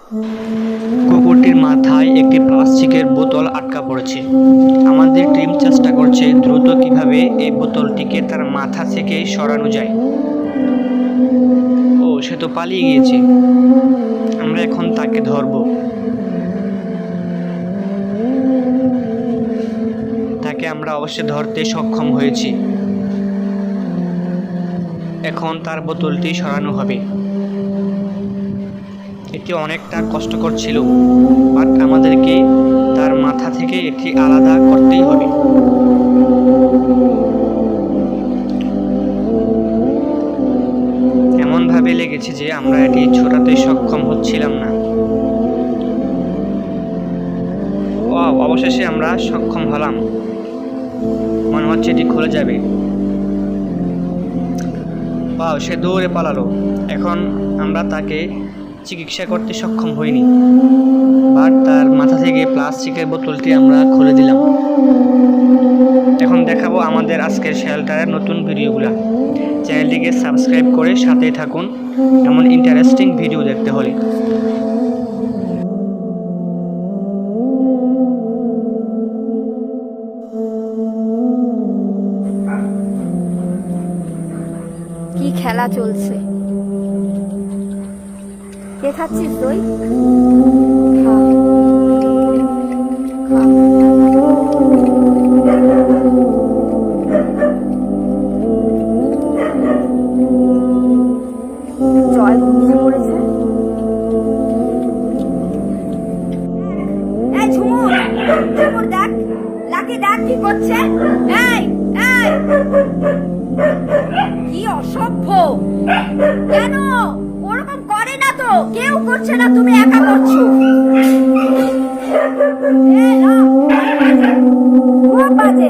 কুকুরটির মাথায় একটি প্লাস্টিকের বোতল আটকা পড়েছে। আমাদের টিম চেষ্টা করছে দ্রুত কিভাবে এই বোতলটিকে তার মাথা থেকে সরানো যায়। ও, সে তো পালিয়ে গিয়েছে। আমরা এখন তাকে ধরব। তাকে আমরা অবশ্যই ধরতে সক্ষম হয়েছি। এখন তার বোতলটি সরানো হবে। এটি অনেকটা কষ্টকর ছিল, বাট আমাদেরকে তার মাথা থেকে এটি আলাদা করতেই হবে। এমনভাবে লেগেছে যে আমরা এটি ছোটাতে সক্ষম হচ্ছিলাম না। অবশেষে আমরা সক্ষম হলাম। মনে হচ্ছে এটি খুলে যাবে। সে দৌড়ে পালালো। এখন আমরা তাকে চিকিৎসা করতে সক্ষম হইনি, বাট তার মাথা থেকে প্লাস্টিকের বোতলটি আমরা খুলে দিলাম। এখন দেখাবো আমাদের আজকের শেল্টারের নতুন ভিডিওগুলো। চ্যানেলটিকে সাবস্ক্রাইব করে সাথেই থাকুন এমন ইন্টারেস্টিং ভিডিও দেখতে হলে। কি খেলা চলছে? কে খাচ্ছিস তুই? জয় ঘুমিয়ে পড়েছে। এই ঝুমুর, ঝুমুর দেখ, লাকি দেখ কি করছে। এই এই, কি অসভ্য! কেন ওরকম করে না তো, কেউ করছে না, তুমি একা করছো। খুব বাজে।